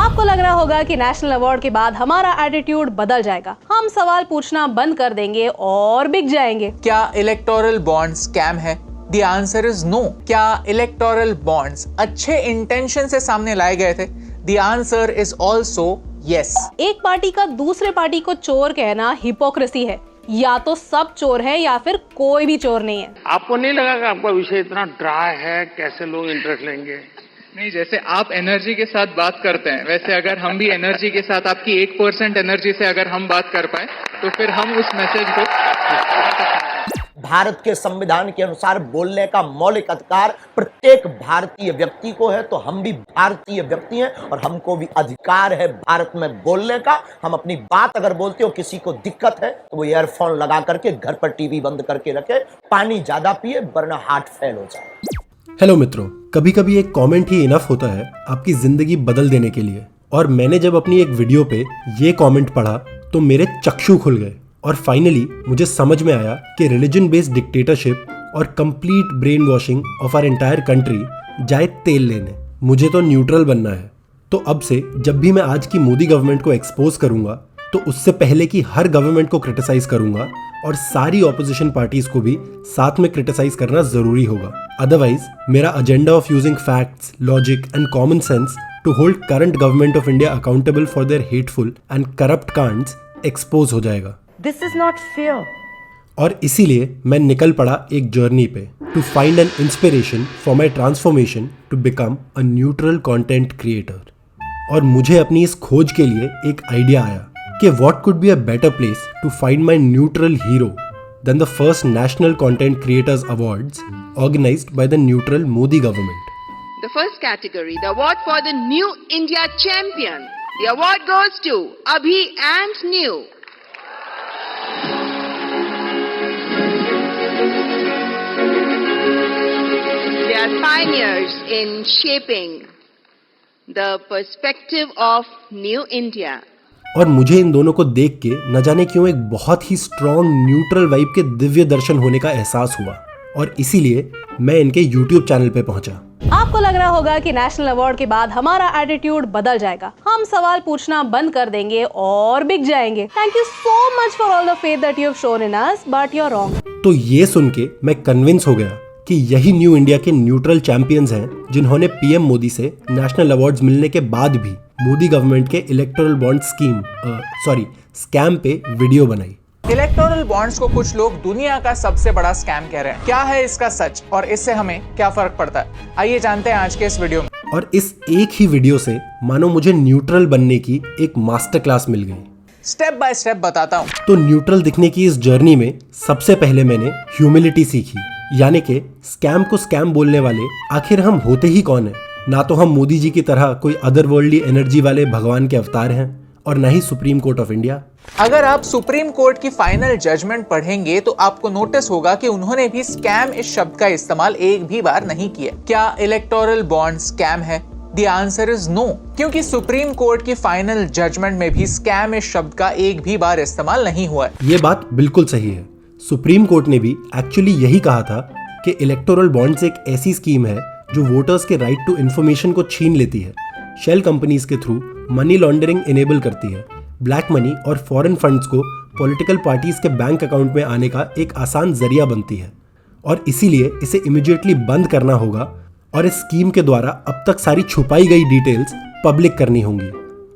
आपको लग रहा होगा कि नेशनल अवार्ड के बाद हमारा एटीट्यूड बदल जाएगा, हम सवाल पूछना बंद कर देंगे और बिक जाएंगे। क्या इलेक्टोरल बॉन्ड स्कैम है? The answer is no. क्या इलेक्टोरल बॉन्ड्स अच्छे इंटेंशन से सामने लाए गए थे? The answer is also yes. एक पार्टी का दूसरे पार्टी को चोर कहना हिपोक्रेसी है। या तो सब चोर है या फिर कोई भी चोर नहीं है। आपको नहीं लगा कि आपका विषय इतना ड्राई है, कैसे लोग इंटरेस्ट लेंगे? नहीं, जैसे आप एनर्जी के साथ बात करते हैं वैसे अगर हम भी एनर्जी के साथ आपकी 1% एनर्जी से अगर हम बात कर पाए तो फिर हम उस मैसेज को भारत के संविधान के अनुसार बोलने का मौलिक अधिकार प्रत्येक भारतीय व्यक्ति को है, तो हम भी भारतीय व्यक्ति हैं और हमको भी अधिकार है भारत में बोलने का। हम अपनी बात अगर बोलते हो, किसी को दिक्कत है तो वो ईयरफोन लगा करके घर पर टीवी बंद करके रखे, पानी ज्यादा पिए वरना हार्ट फेल हो जाए। हेलो मित्रों, कभी कभी एक कमेंट ही इनफ होता है आपकी जिंदगी बदल देने के लिए। और मैंने जब अपनी एक वीडियो पे ये कमेंट पढ़ा तो मेरे चक्षु खुल गए और फाइनली मुझे समझ में आया कि रिलीजन बेस्ड डिक्टेटरशिप और complete brain washing of our entire country जाए तेल लेने। मुझे तो न्यूट्रल बनना है। तो अब से जब भी मैं आज की मोदी गवर्नमेंट को एक्सपोज करूंगा तो उससे पहले की हर गवर्नमेंट को क्रिटिसाइज करूंगा और सारी ऑपोजिशन पार्टीज को भी साथ में क्रिटिसाइज करना जरूरी होगा। अदरवाइज मेरा agenda of using facts, logic and common sense to hold current government of India accountable for their hateful and corrupt कांड्स एक्सपोज हो जाएगा। This is not fair. और इसीलिए मैं निकल पड़ा एक जर्नी पे to find an inspiration for my transformation to become a neutral content creator. और मुझे अपनी इस खोज के लिए एक आइडिया आया कि what could be a better place to find my neutral hero than the first national content creators awards organised by the neutral Modi government. The first category, the award for the New India Champion. The award goes to Abhi and New. They are pioneers in shaping the perspective of New India. और मुझे इन दोनों को देख के न जाने क्यों एक बहुत ही स्ट्रॉन्ग न्यूट्रल वाइब के दिव्य दर्शन होने का एहसास हुआ और इसीलिए मैं इनके YouTube चैनल पे पहुंचा। आपको लग रहा होगा कि नेशनल अवार्ड के बाद हमारा एटीट्यूड बदल जाएगा, हम सवाल पूछना बंद कर देंगे और बिक जाएंगे। Thank you so much for all the faith that you have shown in us, but you are wrong. तो ये सुन के मैं कन्विंस हो गया कि यही न्यू इंडिया के न्यूट्रल चैंपियंस हैं जिन्होंने पीएम मोदी से नेशनल अवार्ड्स मिलने के बाद भी मोदी गवर्नमेंट के इलेक्टोरल बॉन्ड स्कैम पे वीडियो बनाई। इलेक्टोरल बॉन्ड्स को कुछ लोग दुनिया का सबसे बड़ा स्कैम कह रहे हैं। क्या है इसका सच और इससे हमें क्या फर्क पड़ता है, आइए जानते हैं आज के इस वीडियो में। और इस एक ही वीडियो से मानो मुझे न्यूट्रल बनने की एक मास्टर क्लास मिल गई। स्टेप बाय स्टेप बताता हूँ। तो न्यूट्रल दिखने की इस जर्नी में सबसे पहले मैंने ह्यूमिलिटी सीखी, यानी कि स्कैम को स्कैम बोलने वाले आखिर हम होते ही कौन है। ना तो हम मोदी जी की तरह कोई अदर वर्ल्डली एनर्जी वाले भगवान के अवतार हैं और ना ही सुप्रीम कोर्ट ऑफ इंडिया। अगर आप सुप्रीम कोर्ट की फाइनल जजमेंट पढ़ेंगे तो आपको नोटिस होगा कि उन्होंने भी स्कैम इस शब्द का इस्तेमाल एक भी बार नहीं किया। क्या इलेक्टोरल बॉन्ड स्कैम है? The answer is no, क्योंकि सुप्रीम कोर्ट की फाइनल जजमेंट में भी स्कैम इस शब्द का एक भी बार इस्तेमाल नहीं हुआ है। ये बात बिल्कुल सही है। सुप्रीम कोर्ट ने भी एक्चुअली यही कहा था कि इलेक्टोरल बॉन्ड्स एक ऐसी स्कीम है जो वोटर्स के राइट टू इन्फॉर्मेशन को छीन लेती है, शेल कंपनीज के थ्रू मनी लॉन्ड्रिंग इनेबल करती है, ब्लैक मनी और फॉरेन फंड्स को पॉलिटिकल पार्टीज के बैंक अकाउंट में आने का एक आसान जरिया बनती है और इसीलिए इसे इमीडिएटली बंद करना होगा और इस स्कीम के द्वारा अब तक सारी छुपाई गई डिटेल्स पब्लिक करनी होंगी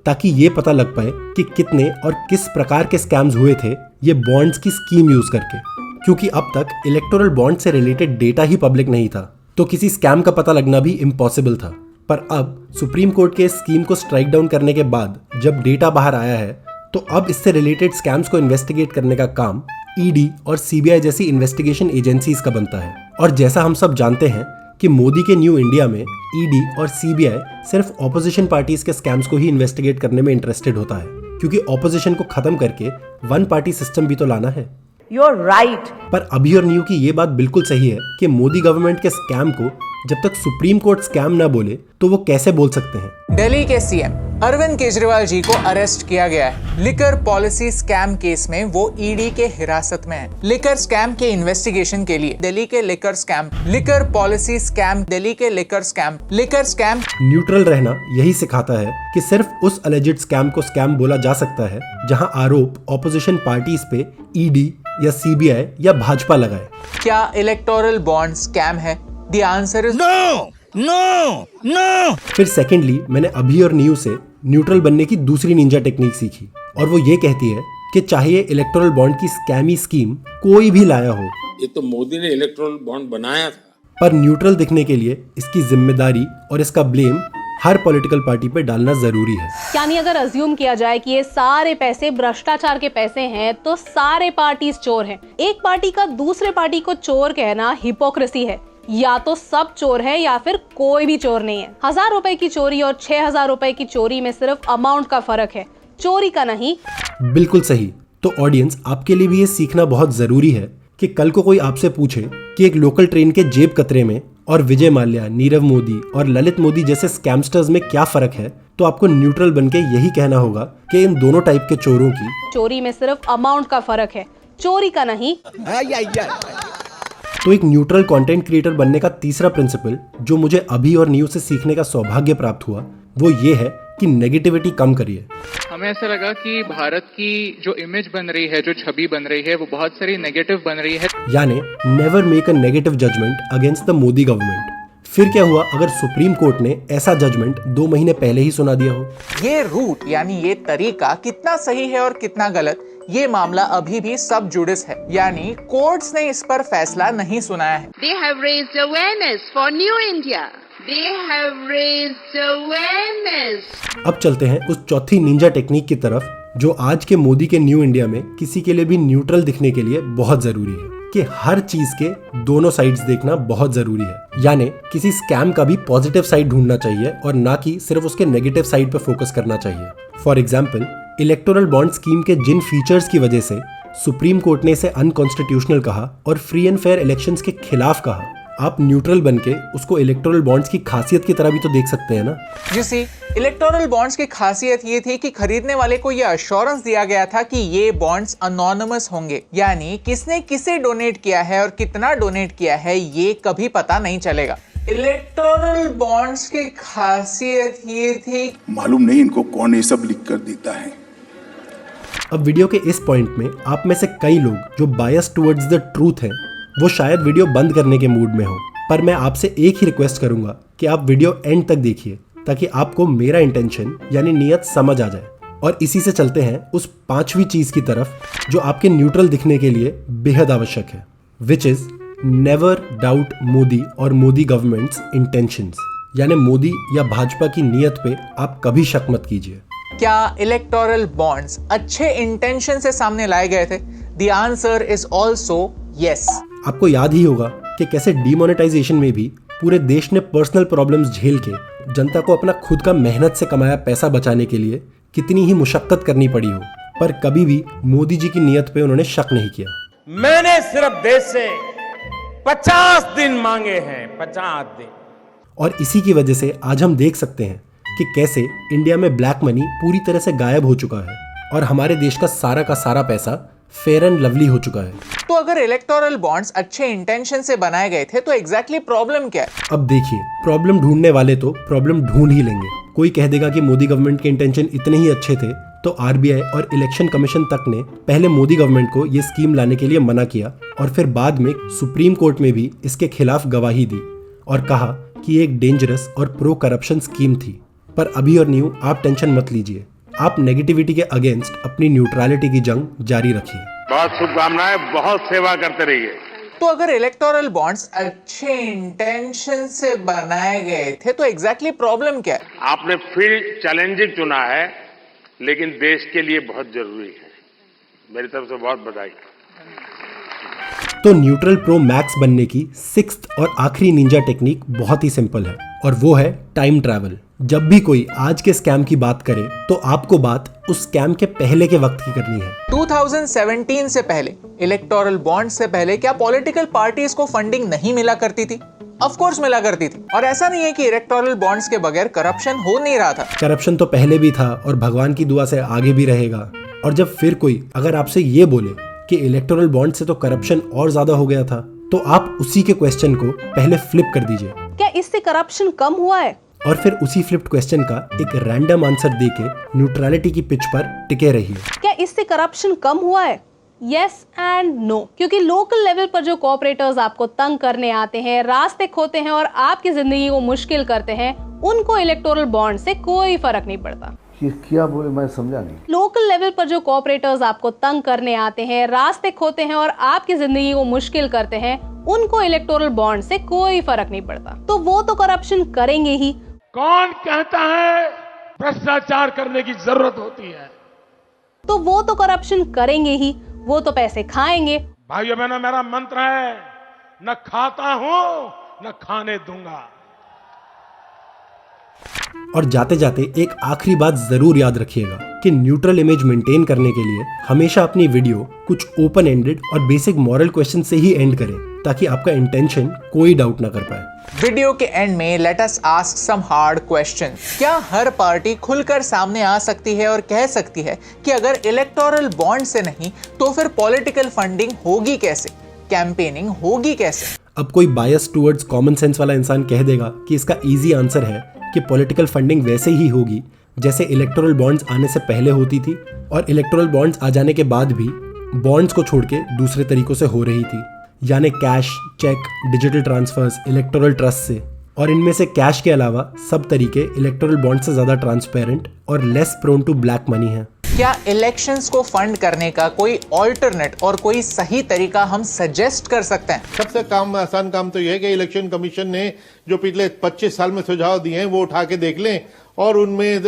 ताकि ये पता लग पाए कि कितने और किस प्रकार के स्कैम्स हुए थे ये बॉन्ड्स की स्कीम यूज करके। क्योंकि अब तक इलेक्टोरल बॉन्ड से रिलेटेड डेटा ही पब्लिक नहीं था तो किसी स्कैम का पता लगना भी इम्पॉसिबल था। पर अब सुप्रीम कोर्ट के स्कीम को स्ट्राइक डाउन करने के बाद जब डेटा बाहर आया है तो अब इससे रिलेटेड स्कैम्स को इन्वेस्टिगेट करने का काम ईडी और सीबीआई जैसी इन्वेस्टिगेशन एजेंसीज का बनता है। और जैसा हम सब जानते हैं कि मोदी के न्यू इंडिया में ईडी और सीबीआई सिर्फ ऑपोजिशन पार्टीज के स्कैम्स को ही इन्वेस्टिगेट करने में इंटरेस्टेड होता है, क्योंकि ऑपोजिशन को खत्म करके वन पार्टी सिस्टम भी तो लाना है। You're right. पर अभी और न्यू की ये बात बिल्कुल सही है कि मोदी गवर्नमेंट के स्कैम को जब तक सुप्रीम कोर्ट स्कैम ना बोले तो वो कैसे बोल सकते हैं। दिल्ली के सीएम अरविंद केजरीवाल जी को अरेस्ट किया गया है। लिकर पॉलिसी स्कैम केस में वो ईडी के हिरासत में है। लिकर स्कैम के इन्वेस्टिगेशन के लिए दिल्ली के liquor scam, liquor policy scam, Delhi के liquor scam, liquor scam. Neutral रहना यही सिखाता है कि सिर्फ उस अलेजिड स्कैम को स्कैम बोला जा सकता है जहां आरोप ऑपोजिशन पार्टीज पे ईडी या सीबीआई या भाजपा लगाए। क्या इलेक्टोरल बॉन्ड स्कैम है? The answer is no. फिर सेकेंडली मैंने अभी और न्यू से न्यूट्रल बनने की दूसरी निंजा टेक्निक सीखी और वो ये कहती है कि चाहे इलेक्टोरल बॉन्ड की स्कैमी स्कीम कोई भी लाया हो, ये तो मोदी ने इलेक्टोरल बॉन्ड बनाया था, पर न्यूट्रल दिखने के लिए इसकी जिम्मेदारी और इसका ब्लेम हर पॉलिटिकल पार्टी पे डालना जरूरी है। यानी अगर अज्यूम किया जाए कि ये सारे पैसे भ्रष्टाचार के पैसे हैं तो सारे पार्टीज चोर हैं। एक पार्टी का दूसरे पार्टी को चोर कहना हिपोक्रेसी है। या तो सब चोर है या फिर कोई भी चोर नहीं है। 1000 रुपए की चोरी और 6000 रुपए की चोरी में सिर्फ अमाउंट का फर्क है, चोरी का नहीं। बिल्कुल सही। तो ऑडियंस, आपके लिए भी ये सीखना बहुत जरूरी है कि कल को कोई आपसे पूछे कि एक लोकल ट्रेन के जेब कतरे में और विजय माल्या, नीरव मोदी और ललित मोदी जैसे स्कैमस्टर्स में क्या फर्क है, तो आपको न्यूट्रल बनके यही कहना होगा कि इन दोनों टाइप के चोरों की चोरी में सिर्फ अमाउंट का फर्क है, चोरी का नहीं। तो एक न्यूट्रल कंटेंट क्रिएटर बनने का तीसरा प्रिंसिपल जो मुझे अभी और न्यू से सीखने का सौभाग्य प्राप्त हुआ वो ये है कि नेगेटिविटी कम करिए। हमें ऐसा लगा कि भारत की जो इमेज बन रही है, जो छवि बन रही है, वो बहुत सारी नेगेटिव बन रही है। यानी never make a negative judgement against the Modi government. फिर क्या हुआ अगर सुप्रीम कोर्ट ने ऐसा जजमेंट 2 महीने पहले ही सुना दिया हो? ये रूट यानी ये तरीका कितना सही है और कितना गलत, ये मामला अभी भी सब जुडिस है, यानी कोर्ट्स ने इस पर फैसला नहीं सुनाया है। They have raised awareness for New India. They have raised awareness. अब चलते हैं उस चौथी निंजा टेक्निक की तरफ जो आज के मोदी के न्यू इंडिया में किसी के लिए भी न्यूट्रल दिखने के लिए बहुत जरूरी है कि हर चीज के दोनों साइड्स देखना बहुत जरूरी है। यानी किसी स्कैम का भी पॉजिटिव साइड ढूंढना चाहिए और ना कि सिर्फ उसके नेगेटिव साइड पे फोकस करना चाहिए। For example, electoral bond scheme के जिन फीचर्स की वजह से सुप्रीम कोर्ट ने इसे अनकॉन्स्टिट्यूशनल कहा और फ्री एंड फेयर इलेक्शंस के खिलाफ कहा, आप न्यूट्रल बनके उसको इलेक्टोरल बॉन्ड्स की खासियत की तरह भी तो देख सकते हैं ना। जिसे इलेक्टोरल बॉन्ड्स की खासियत ये थी कि खरीदने वाले को ये अश्योरेंस दिया गया था कि ये बॉन्ड्स अनोनिमस होंगे, यानी किसने किसे डोनेट किया है और कितना डोनेट किया है ये कभी पता नहीं चलेगा। इलेक्टोरल बॉन्ड्स की खासियत ये थी, मालूम नहीं इनको कौन ये सब लिख कर देता है। अब वीडियो के इस पॉइंट में आप में से कई लोग जो बायस टुवर्ड्स द ट्रूथ हैं वो शायद वीडियो बंद करने के मूड में हो, पर मैं आपसे एक ही रिक्वेस्ट करूंगा कि आप वीडियो एंड तक देखिए ताकि आपको मेरा इंटेंशन यानी नियत समझ आ जाए। और इसी से चलते हैं उस 5वीं चीज की तरफ जो आपके न्यूट्रल दिखने के लिए बेहद आवश्यक है, which is never doubt Modi और मोदी गवर्नमेंट्स इंटेंशंस। यानी मोदी या भाजपा की नियत पे आप कभी शक मत कीजिए। क्या इलेक्टोरल बॉन्ड्स अच्छे इंटेंशन से सामने लाए गए थे? The answer is also yes. आपको याद ही होगा कि कैसे डीमोनेटाइजेशन में भी पूरे देश ने पर्सनल प्रॉब्लम्स झेल के जनता को अपना खुद का मेहनत से कमाया पैसा बचाने के लिए कितनी ही मुशक्कत करनी पड़ी हो, पर कभी भी मोदी जी की नियत पे उन्होंने शक नहीं किया। मैंने सिर्फ देश से 50 दिन मांगे हैं, 50 दिन। और इसी की वजह से आज हम देख सकते हैं कि कैसे इंडिया में ब्लैक मनी पूरी तरह से गायब हो चुका है और हमारे देश का सारा पैसा फेयर एंड लवली हो चुका है। तो अगर इलेक्टोरल बॉन्ड्स अच्छे इंटेंशन से बनाए गए थे तो एग्जैक्टली प्रॉब्लम क्या है? अब देखिए, प्रॉब्लम ढूंढने वाले तो प्रॉब्लम ढूंढ ही लेंगे। कोई कह देगा कि मोदी गवर्नमेंट के इंटेंशन इतने ही अच्छे थे तो आरबीआई और इलेक्शन कमीशन तक ने पहले मोदी गवर्नमेंट को ये स्कीम लाने के लिए मना किया और फिर बाद में सुप्रीम कोर्ट में भी इसके खिलाफ गवाही दी और कहा कि ये एक डेंजरस और प्रो करप्शन स्कीम थी। पर अभी और न्यू, आप टेंशन मत लीजिए, आप नेगेटिविटी के अगेंस्ट अपनी न्यूट्रलिटी की जंग जारी रखिए। बहुत शुभकामनाएं, बहुत सेवा करते रहिए। तो अगर इलेक्टोरल बॉन्ड्स अच्छे इंटेंशन से बनाए गए थे तो एग्जैक्टली प्रॉब्लम क्या है? आपने फील्ड चैलेंजिंग चुना है लेकिन देश के लिए बहुत जरूरी है। मेरी तरफ से बहुत बधाई। तो न्यूट्रल प्रो मैक्स बनने की 6th और आखिरी निंजा टेक्निक बहुत ही सिंपल है और वो है टाइम ट्रैवल। जब भी कोई आज के स्कैम की बात करे तो आपको बात उस स्कैम के पहले के वक्त की करनी है। 2017 से पहले, इलेक्टोरल बॉन्ड से पहले क्या पॉलिटिकल पार्टीज को फंडिंग नहीं मिला करती थी? ऑफ कोर्स मिला करती थी। और ऐसा नहीं है कि इलेक्टोरल बॉन्ड्स के बगैर करप्शन हो नहीं रहा था। करप्शन तो पहले भी था और भगवान की दुआ से आगे भी रहेगा। और जब फिर कोई अगर आपसे ये बोले कि इलेक्टोरल बॉन्ड से तो करप्शन और ज्यादा हो गया था, तो आप उसी के क्वेश्चन को पहले फ्लिप कर दीजिए। क्या इससे करप्शन कम हुआ है? और फिर उसी फ्लिप्ड क्वेश्चन का एक रैंडम आंसर देके न्यूट्रलिटी की पिच पर टिके रहिए। क्या इससे करप्शन कम हुआ है? यस एंड नो, क्योंकि लोकल लेवल पर जो कॉर्पोरेटर्स आपको तंग करने आते हैं, रास्ते खोते हैं और आपकी जिंदगी को मुश्किल करते हैं, उनको इलेक्टोरल बॉन्ड से कोई फर्क नहीं पड़ता। ये क्या बोले, मैं समझा नहीं। लोकल लेवल पर जो कॉर्पोरेटर्स आपको तंग करने आते हैं, रास्ते खोते हैं और आपकी जिंदगी को मुश्किल करते हैं, उनको इलेक्टोरल बॉन्ड से कोई फर्क नहीं पड़ता। तो वो तो करप्शन करेंगे ही। कौन कहता है भ्रष्टाचार करने की जरूरत होती है? तो वो तो करप्शन करेंगे ही, वो तो पैसे खाएंगे। भाइयों बहनों, मेरा मंत्र है, न खाता हूं न खाने दूंगा। और जाते जाते एक आखिरी बात जरूर याद रखिएगा कि न्यूट्रल इमेज मेंटेन करने के लिए हमेशा अपनी वीडियो कुछ ओपन एंडेड और बेसिक मॉरल क्वेश्चन से ही एंड करें, ताकि आपका इंटेंशन कोई डाउट ना कर पाए। वीडियो के एंड में let us ask some hard question. क्या हर पार्टी खुलकर सामने आ सकती है और कह सकती है कि अगर इलेक्टोरल बॉन्ड से नहीं तो फिर पॉलिटिकल फंडिंग होगी कैसे, कैंपेनिंग होगी कैसे? अब कोई बायस टुवर्ड्स कॉमन सेंस वाला इंसान कह देगा कि इसका इजी आंसर है कि पॉलिटिकल फंडिंग वैसे ही होगी जैसे इलेक्टोरल बॉन्ड्स आने से पहले होती थी और इलेक्टोरल बॉन्ड्स आ जाने के बाद भी बॉन्ड्स को छोड़ के दूसरे तरीकों से हो रही थी, यानी cash, cheque, digital transfers, electoral trust से। और इनमें से कैश के अलावा सब तरीके इलेक्टोरल बॉन्ड से ज्यादा ट्रांसपेरेंट और less prone to black money है। क्या इलेक्शंस को फंड करने का कोई ऑल्टरनेट और कोई सही तरीका हम सजेस्ट कर सकते हैं? सबसे आसान काम तो यह है कि इलेक्शन कमीशन ने जो पिछले 25 साल में सुझाव दिए हैं वो उठा के देख लें, और उनमें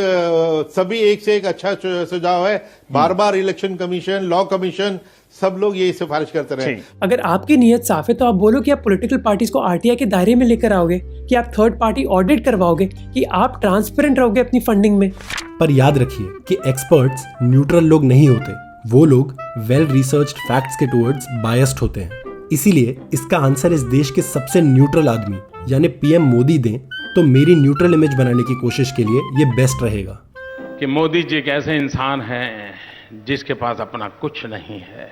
सभी एक से एक अच्छा सुझाव है। बार बार इलेक्शन कमीशन, लॉ कमीशन, सब लोग यही सिफारिश करते रहे। अगर आपकी नीयत साफ है तो आप बोलो कि आप पॉलिटिकल पार्टीज को आरटीआई के दायरे में लेकर आओगे, कि आप थर्ड पार्टी ऑडिट करवाओगे, कि आप ट्रांसपेरेंट रहोगे अपनी फंडिंग में। पर याद रखिए कि एक्सपर्ट्स न्यूट्रल लोग नहीं होते, वो लोग वेल रिसर्च्ड फैक्ट्स के टुवर्ड्स बायस्ड होते हैं। इसीलिए इसका आंसर इस देश के सबसे न्यूट्रल आदमी यानी पीएम मोदी दें तो मेरी न्यूट्रल इमेज बनाने की कोशिश के लिए ये बेस्ट रहेगा। कि मोदी जी एक ऐसे इंसान हैं जिसके पास अपना कुछ नहीं है,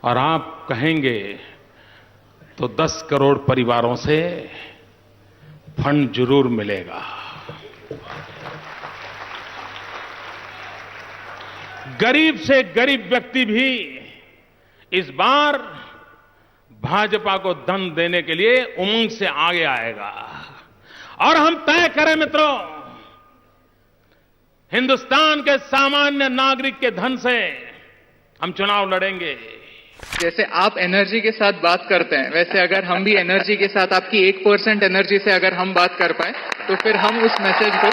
और आप कहेंगे तो 10 करोड़ परिवारों से फंड जरूर मिलेगा। गरीब से गरीब व्यक्ति भी इस बार भाजपा को धन देने के लिए उमंग से आगे आएगा। और हम तय करें मित्रों, हिंदुस्तान के सामान्य नागरिक के धन से हम चुनाव लड़ेंगे। जैसे आप एनर्जी के साथ बात करते हैं, वैसे अगर हम भी एनर्जी के साथ आपकी 1% एनर्जी से अगर हम बात कर पाए तो फिर हम उस मैसेज को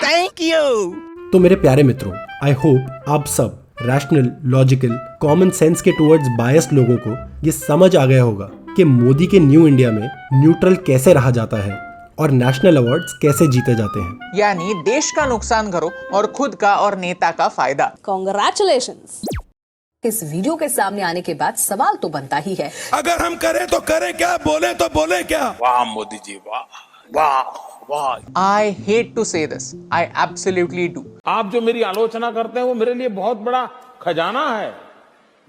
थैंक यू। तो मेरे प्यारे मित्रों, आई होप आप सब रैशनल, लॉजिकल, कॉमन सेंस के टुवर्ड्स बायस्ड लोगों को ये समझ आ गया होगा कि मोदी के न्यू इंडिया में न्यूट्रल कैसे रहा जाता है और नेशनल अवार्ड्स कैसे जीते जाते हैं। यानी देश का नुकसान करो और खुद का और नेता का फायदा। कांग्रेचुलेशंस। इस वीडियो के सामने आने के बाद सवाल तो बनता ही है, अगर हम करें तो करें क्या, बोले तो बोले क्या? वाह मोदी जी, वाह वाह वाह। I hate to say this, I absolutely do. आप जो मेरी आलोचना करते हैं वो मेरे लिए बहुत बड़ा खजाना है,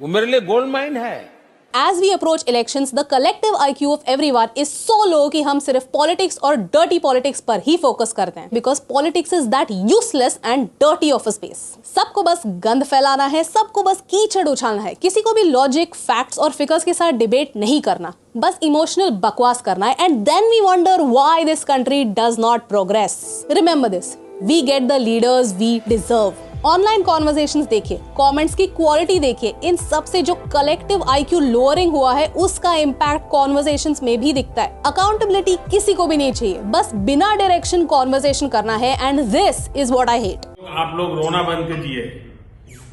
वो मेरे लिए गोल्ड माइन है। As we approach elections, the collective IQ of everyone is so low कि हम सिर्फ politics और dirty politics पर ही focus करते हैं, because politics is that useless and dirty of a space. सबको बस गंद फैलाना है, सबको बस कीचड़ उछालना है, किसी को भी logic, facts और figures के साथ debate नहीं करना, बस emotional बकवास करना है, and then we wonder why this country does not progress. Remember this, we get the leaders we deserve. Online conversations देखिए, कमेंट्स की क्वालिटी देखिए, इन सब से जो कलेक्टिव आईक्यू लोअरिंग हुआ है उसका इम्पैक्ट कॉन्वर्सेशंस में भी दिखता है। अकाउंटेबिलिटी किसी को भी नहीं चाहिए, बस बिना डायरेक्शन कॉन्वर्सेशन करना है, and this is what I hate. आप लोग रोना बंद कीजिए,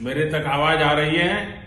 मेरे तक आवाज आ रही है।